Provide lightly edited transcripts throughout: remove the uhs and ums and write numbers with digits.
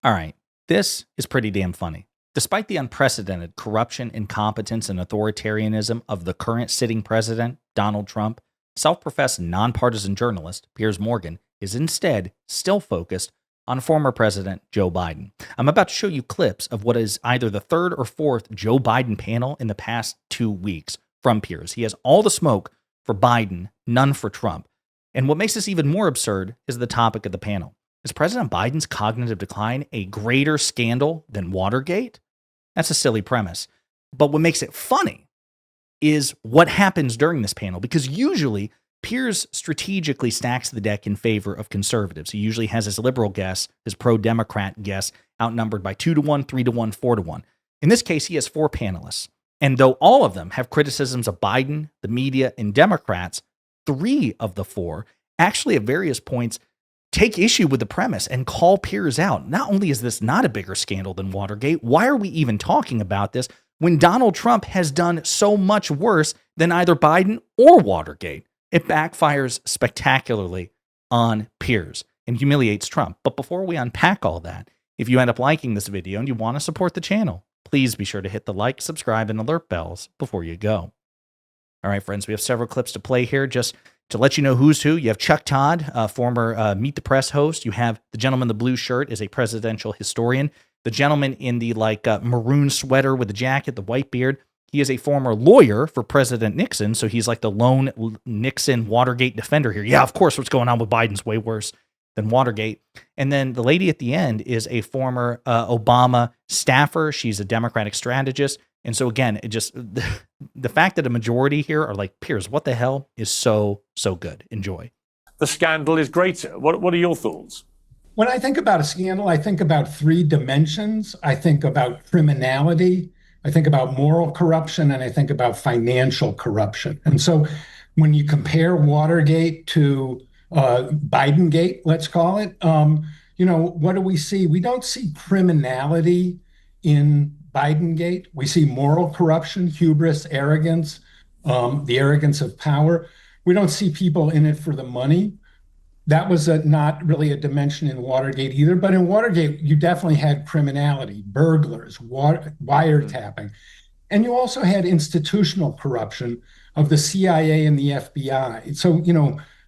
All right, this is pretty damn funny. Despite the unprecedented corruption, incompetence, and authoritarianism of the current sitting president, Donald Trump, self professed nonpartisan journalist Piers Morgan is instead still focused on former President Joe Biden. I'm about to show you clips of what is either the third or fourth Joe Biden panel in the past 2 weeks from Piers. He has all the smoke for Biden, none for Trump. And what makes this even more absurd is the topic of the panel. Is President Biden's cognitive decline a greater scandal than Watergate? That's a silly premise. But what makes it funny is what happens during this panel, because usually Piers strategically stacks the deck in favor of conservatives. He usually has his liberal guests, his pro-Democrat guests, outnumbered by 2-1, 3-1, 4-1. In this case, he has four panelists. And though all of them have criticisms of Biden, the media, and Democrats, three of the four actually at various points take issue with the premise and call Piers out. Not only is this not a bigger scandal than Watergate, why are we even talking about this when Donald Trump has done so much worse than either Biden or Watergate? It backfires spectacularly on Piers and humiliates Trump. But before we unpack all that, if you end up liking this video and you want to support the channel, please be sure to hit the like, subscribe, and alert bells before you go. All right, friends, we have several clips to play here. Just to let you know who's who, you have Chuck Todd, former Meet the Press host. You have the gentleman in the blue shirt is a presidential historian. The gentleman in the maroon sweater with the jacket, the white beard, he is a former lawyer for President Nixon. So he's like the lone Nixon Watergate defender here. Yeah, of course, what's going on with Biden's way worse than Watergate. And then the lady at the end is a former Obama staffer. She's a Democratic strategist. And so again, it just the fact that a majority here are like, Piers, what the hell, is so good. Enjoy. The scandal is greater. What are your thoughts? When I think about a scandal, I think about three dimensions. I think about criminality, I think about moral corruption, and I think about financial corruption. And so when you compare Watergate to Bidengate, let's call it, what do we see? We don't see criminality in Bidengate. We see moral corruption, hubris, arrogance, the arrogance of power. We don't see people in it for the money. That was not really a dimension in Watergate either. But in Watergate, you definitely had criminality, burglars, wiretapping. And you also had institutional corruption of the CIA and the FBI. So,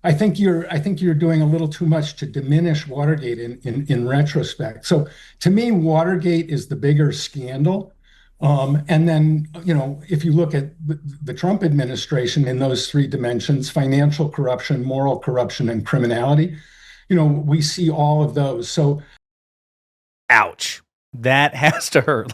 I think you're doing a little too much to diminish Watergate in retrospect. So to me, Watergate is the bigger scandal. And then, if you look at the Trump administration in those three dimensions, financial corruption, moral corruption, and criminality, we see all of those. So, ouch, that has to hurt.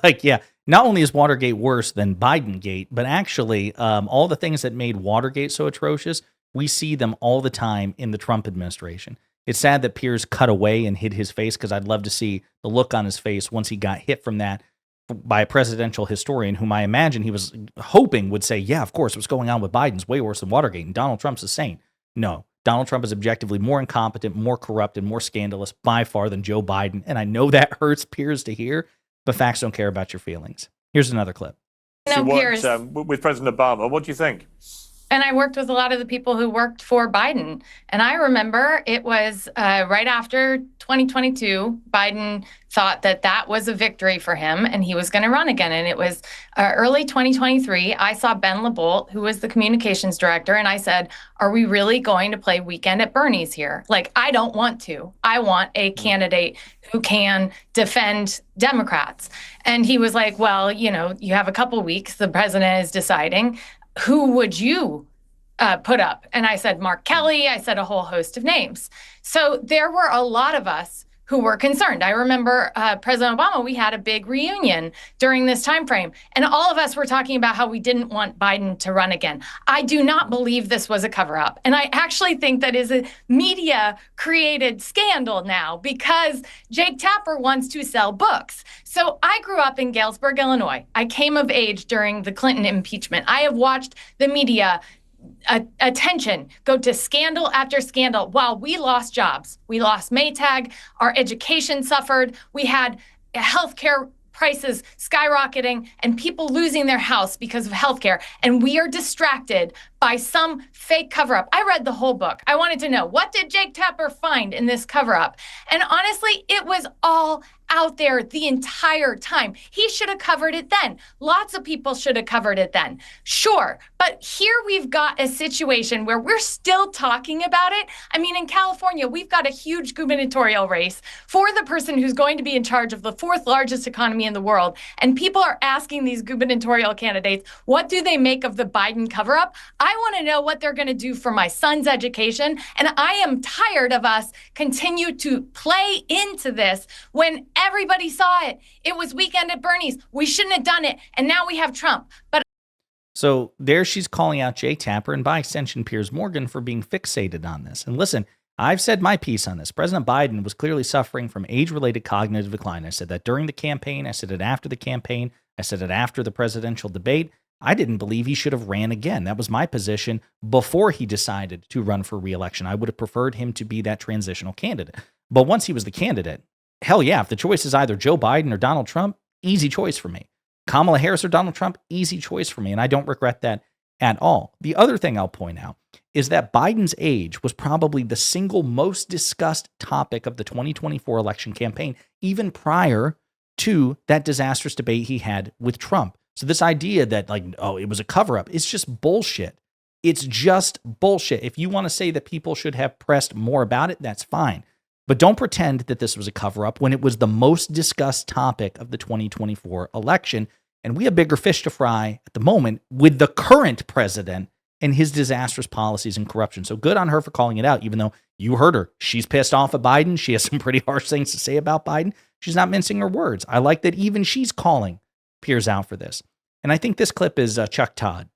Not only is Watergate worse than Bidengate, but actually all the things that made Watergate so atrocious, we see them all the time in the Trump administration. It's sad that Piers cut away and hid his face, because I'd love to see the look on his face once he got hit from that by a presidential historian whom I imagine he was hoping would say, yeah, of course, what's going on with Biden's way worse than Watergate, and Donald Trump's the same. No, Donald Trump is objectively more incompetent, more corrupt, and more scandalous by far than Joe Biden. And I know that hurts Piers to hear, but facts don't care about your feelings. Here's another clip. Piers, with President Obama, what do you think? And I worked with a lot of the people who worked for Biden. And I remember it was right after 2022, Biden thought that was a victory for him and he was going to run again. And it was early 2023. I saw Ben LeBolt, who was the communications director, and I said, are we really going to play Weekend at Bernie's here? I don't want to. I want a candidate who can defend Democrats. And he was like, well, you have a couple weeks. The president is deciding. Who would you put up? And I said, Mark Kelly. I said a whole host of names. So there were a lot of us who were concerned. I remember President Obama, we had a big reunion during this time frame, and all of us were talking about how we didn't want Biden to run again. I do not believe this was a cover-up, and I actually think that is a media-created scandal now, because Jake Tapper wants to sell books. So I grew up in Galesburg, Illinois. I came of age during the Clinton impeachment. I have watched the media attention go to scandal after scandal while we lost jobs. We lost Maytag. Our education suffered. We had healthcare prices skyrocketing and people losing their house because of healthcare. And we are distracted by some fake cover-up. I read the whole book. I wanted to know, what did Jake Tapper find in this cover-up? And honestly, it was all out there the entire time. He should have covered it then. Lots of people should have covered it then. Sure. But here we've got a situation where we're still talking about it. I mean, in California, we've got a huge gubernatorial race for the person who's going to be in charge of the fourth largest economy in the world. And people are asking these gubernatorial candidates, what do they make of the Biden cover-up? I want to know what they're going to do for my son's education. And I am tired of us continue to play into this when everybody saw it. It was Weekend at Bernie's. We shouldn't have done it. And now we have Trump. But so there she's calling out Jay Tapper and by extension Piers Morgan for being fixated on this. And listen, I've said my piece on this. President Biden was clearly suffering from age-related cognitive decline. I said that during the campaign. I said it after the campaign. I said it after the presidential debate. I didn't believe he should have ran again. That was my position before he decided to run for re-election. I would have preferred him to be that transitional candidate. But once he was the candidate, hell yeah, if the choice is either Joe Biden or Donald Trump, easy choice for me. Kamala Harris or Donald Trump, easy choice for me. And I don't regret that at all. The other thing I'll point out is that Biden's age was probably the single most discussed topic of the 2024 election campaign, even prior to that disastrous debate he had with Trump. So this idea that it was a cover-up, it's just bullshit. It's just bullshit. If you want to say that people should have pressed more about it, that's fine. But don't pretend that this was a cover-up when it was the most discussed topic of the 2024 election. And we have bigger fish to fry at the moment with the current president and his disastrous policies and corruption. So good on her for calling it out, even though you heard her. She's pissed off at Biden. She has some pretty harsh things to say about Biden. She's not mincing her words. I like that even she's calling Piers out for this. And I think this clip is Chuck Todd.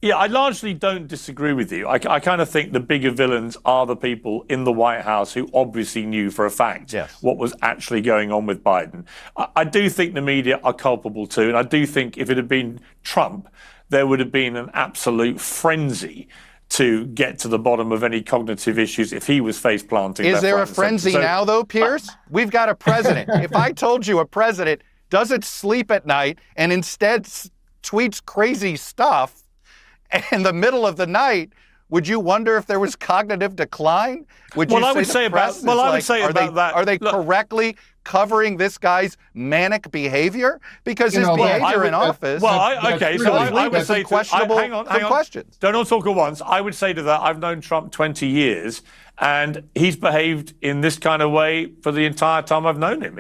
Yeah, I largely don't disagree with you. I kind of think the bigger villains are the people in the White House who obviously knew for a fact what was actually going on with Biden. I do think the media are culpable too. And I do think if it had been Trump, there would have been an absolute frenzy to get to the bottom of any cognitive issues if he was face planting. Is there a frenzy now, though, Piers? We've got a president. If I told you a president doesn't sleep at night and instead tweets crazy stuff in the middle of the night, would you wonder if there was cognitive decline? Are they correctly covering this guy's manic behavior? Because his behavior in office. I would say questionable. Hang on. Questions. Don't all talk at once. I would say to that, I've known Trump 20 years, and he's behaved in this kind of way for the entire time I've known him.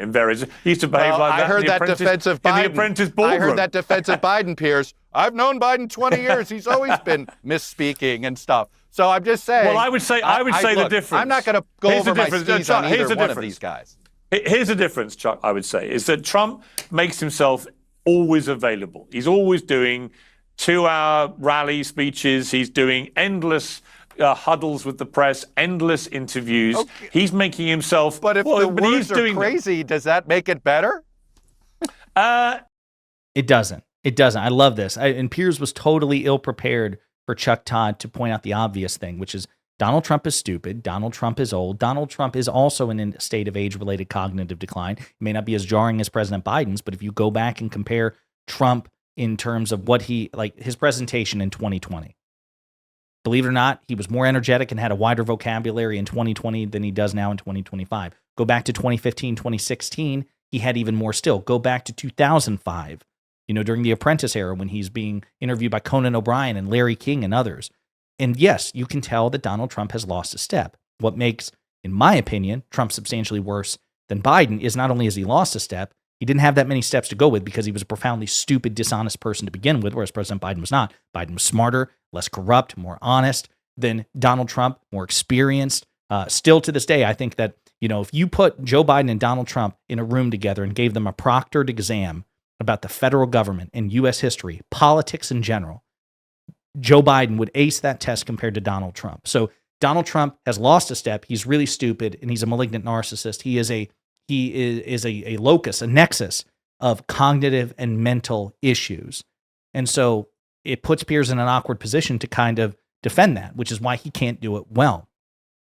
He used to behave like that. I heard that defensive Biden. In the Apprentice boardroom. I heard that defensive Biden, Piers. I've known Biden 20 years. He's always been misspeaking and stuff. So I'm just saying. Well, I would say the difference. I'm not going to go over my skis on either one of these guys. Here's the difference, Chuck, I would say, is that Trump makes himself always available. He's always doing 2-hour rally speeches. He's doing endless huddles with the press, endless interviews. Okay. He's making himself... But if the words are crazy, does that make it better? It doesn't. It doesn't. I love this. And Piers was totally ill-prepared for Chuck Todd to point out the obvious thing, which is Donald Trump is stupid. Donald Trump is old. Donald Trump is also in a state of age-related cognitive decline. It may not be as jarring as President Biden's, but if you go back and compare Trump in terms of his presentation in 2020, believe it or not, he was more energetic and had a wider vocabulary in 2020 than he does now in 2025. Go back to 2015, 2016, he had even more still. Go back to 2005, during the Apprentice era when he's being interviewed by Conan O'Brien and Larry King and others. And yes, you can tell that Donald Trump has lost a step. What makes, in my opinion, Trump substantially worse than Biden is not only has he lost a step, he didn't have that many steps to go with because he was a profoundly stupid, dishonest person to begin with, whereas President Biden was not. Biden was smarter, less corrupt, more honest than Donald Trump, more experienced. Still to this day, I think that, if you put Joe Biden and Donald Trump in a room together and gave them a proctored exam about the federal government and U.S. history, politics in general, Joe Biden would ace that test compared to Donald Trump. So Donald Trump has lost a step. He's really stupid and he's a malignant narcissist. He is a locus, a nexus of cognitive and mental issues. And so it puts Piers in an awkward position to kind of defend that, which is why he can't do it well.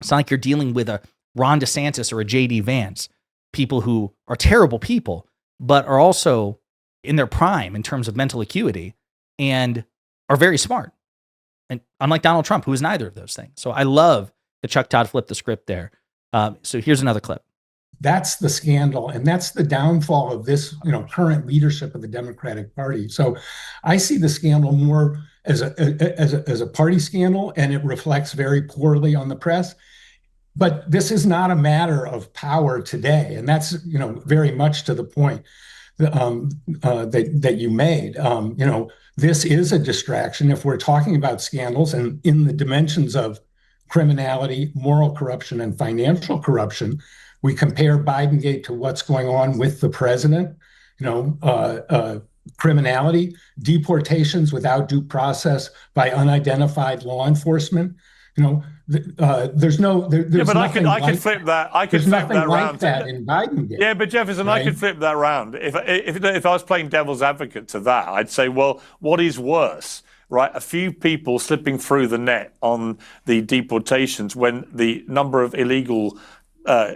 It's not like you're dealing with a Ron DeSantis or a J.D. Vance, people who are terrible people, but are also in their prime in terms of mental acuity and are very smart. And unlike Donald Trump, who is neither of those things. So I love that Chuck Todd flipped the script there. So here's another clip. That's the scandal, and that's the downfall of this, current leadership of the Democratic Party. So I see the scandal more as a party scandal, and it reflects very poorly on the press. But this is not a matter of power today, and that's very much to the point that you made. This is a distraction if we're talking about scandals and in the dimensions of criminality, moral corruption, and financial corruption. We compare Bidengate to what's going on with the president. Criminality, deportations without due process by unidentified law enforcement. There's but I could flip that. I could flip that like round. That in Bidengate. Yeah, but Jefferson, right? I could flip that round. If I was playing devil's advocate to that, I'd say, well, what is worse? Right, a few people slipping through the net on the deportations when the number of illegal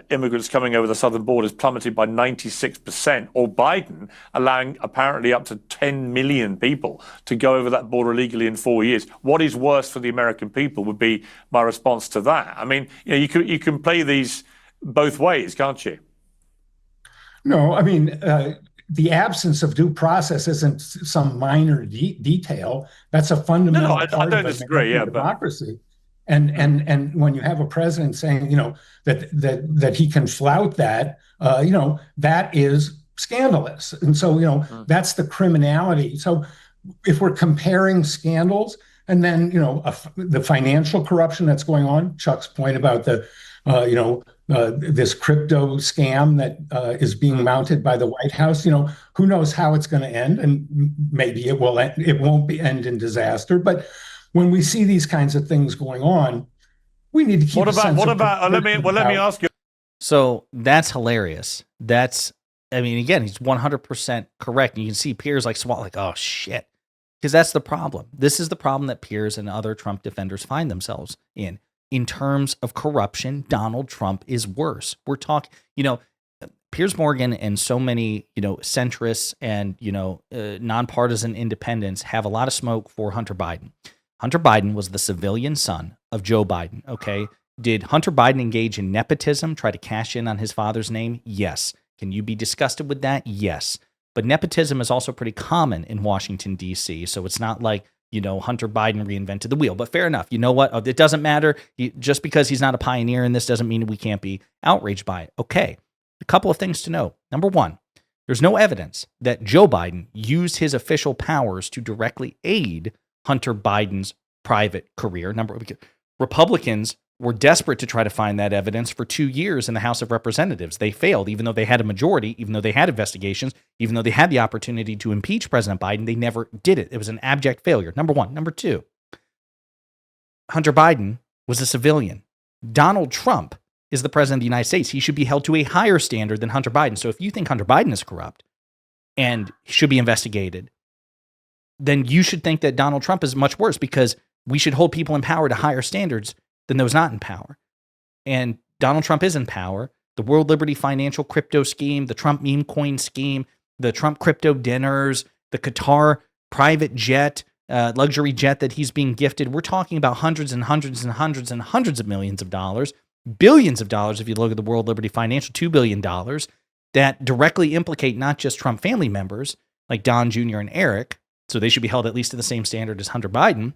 immigrants coming over the southern borders plummeted by 96%, or Biden allowing apparently up to 10 million people to go over that border illegally in 4 years. What is worse for the American people would be my response to that. I mean, you can play these both ways, can't you? No, I mean, the absence of due process isn't some minor detail. That's a fundamental part I don't disagree. Yeah, democracy. And when you have a president saying, that he can flout that, that is scandalous. And so, that's the criminality. So if we're comparing scandals and then, the financial corruption that's going on, Chuck's point about the, this crypto scam that is being mounted by the White House, who knows how it's going to end, and maybe it won't end in disaster. But when we see these kinds of things going on, we need to keep. Let me ask you. So that's hilarious. Again, he's 100% correct. And you can see Piers like, oh shit, because that's the problem. This is the problem that Piers and other Trump defenders find themselves in. In terms of corruption, Donald Trump is worse. We're talking, Piers Morgan and so many, centrists and, nonpartisan independents have a lot of smoke for Hunter Biden. Hunter Biden was the civilian son of Joe Biden, okay? Did Hunter Biden engage in nepotism, try to cash in on his father's name? Yes. Can you be disgusted with that? Yes. But nepotism is also pretty common in Washington, D.C., so it's not like, Hunter Biden reinvented the wheel. But fair enough. You know what? It doesn't matter. Just because he's not a pioneer in this doesn't mean we can't be outraged by it. Okay. A couple of things to know. Number one, there's no evidence that Joe Biden used his official powers to directly aid Hunter Biden's private career. Republicans were desperate to try to find that evidence for 2 years in the House of Representatives. They failed, even though they had a majority, even though they had investigations, even though they had the opportunity to impeach President Biden. They never did it. It was an abject failure. Number one. Number two, Hunter Biden was a civilian. Donald Trump is the president of the United States. He should be held to a higher standard than Hunter Biden. So if you think Hunter Biden is corrupt and should be investigated, then you should think that Donald Trump is much worse, because we should hold people in power to higher standards than those not in power. And Donald Trump is in power. The World Liberty Financial crypto scheme, the Trump meme coin scheme, the Trump crypto dinners, the Qatar private jet, luxury jet that he's being gifted. We're talking about hundreds and hundreds and hundreds and hundreds of millions of dollars, billions of dollars if you look at the World Liberty Financial, $2 billion, that directly implicate not just Trump family members like Don Jr. and Eric, so they should be held at least to the same standard as Hunter Biden,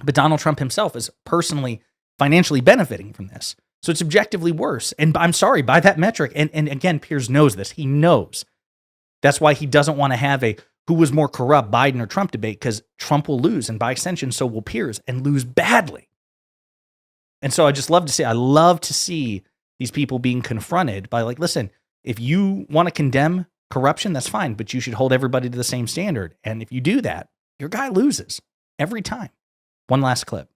but Donald Trump himself is personally financially benefiting from this. So it's objectively worse. And I'm sorry, by that metric, and again, Piers knows this. He knows. That's why he doesn't want to have a who was more corrupt, Biden or Trump debate, because Trump will lose, and by extension, so will Piers, and lose badly. And so I love to see these people being confronted by listen, if you want to condemn corruption, that's fine, but you should hold everybody to the same standard. And if you do that, your guy loses every time. One last clip.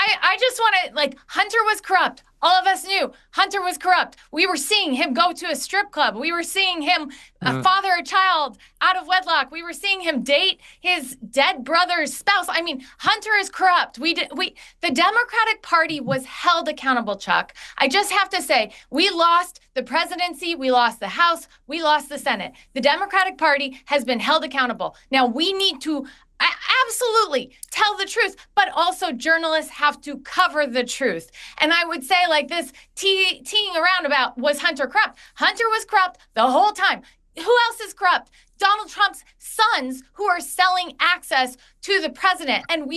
I just want to, Hunter was corrupt. All of us knew Hunter was corrupt. We were seeing him go to a strip club. We were seeing him father a child out of wedlock. We were seeing him date his dead brother's spouse. I mean, Hunter is corrupt. The Democratic Party was held accountable, Chuck. I just have to say, we lost the presidency, we lost the House, we lost the Senate. The Democratic Party has been held accountable. Now we need to Absolutely tell the truth, but also journalists have to cover the truth. And I would say, like, this teeing around about, was Hunter corrupt? Hunter was corrupt the whole time. Who else is corrupt? Donald Trump's sons, who are selling access to the president. And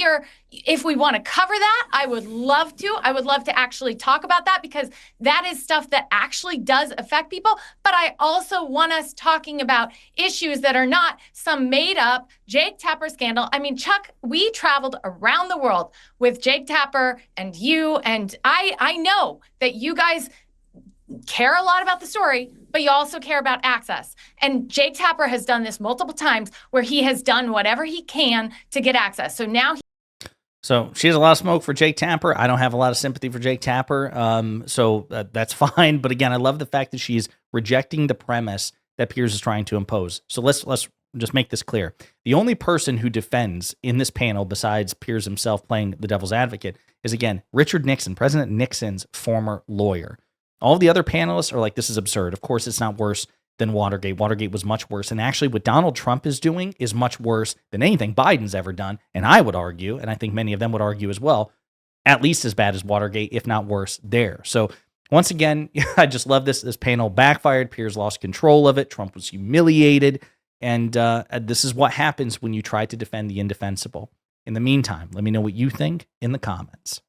if we want to cover that, I would love to. I would love to actually talk about that, because that is stuff that actually does affect people. But I also want us talking about issues that are not some made up Jake Tapper scandal. I mean, Chuck, we traveled around the world with Jake Tapper and you, and I know that you guys care a lot about the story, but you also care about access. And Jake Tapper has done this multiple times, where he has done whatever he can to get access. So now So she has a lot of smoke for Jake Tapper. I don't have a lot of sympathy for Jake Tapper. So that's fine. But again, I love the fact that she's rejecting the premise that Piers is trying to impose. So let's just make this clear. The only person who defends in this panel, besides Piers himself playing the devil's advocate, is, again, Richard Nixon, President Nixon's former lawyer. All the other panelists are like, this is absurd. Of course, it's not worse than Watergate. Watergate was much worse. And actually, what Donald Trump is doing is much worse than anything Biden's ever done. And I would argue, and I think many of them would argue as well, at least as bad as Watergate, if not worse there. So once again, I just love this. This panel backfired. Piers lost control of it. Trump was humiliated. And this is what happens when you try to defend the indefensible. In the meantime, let me know what you think in the comments.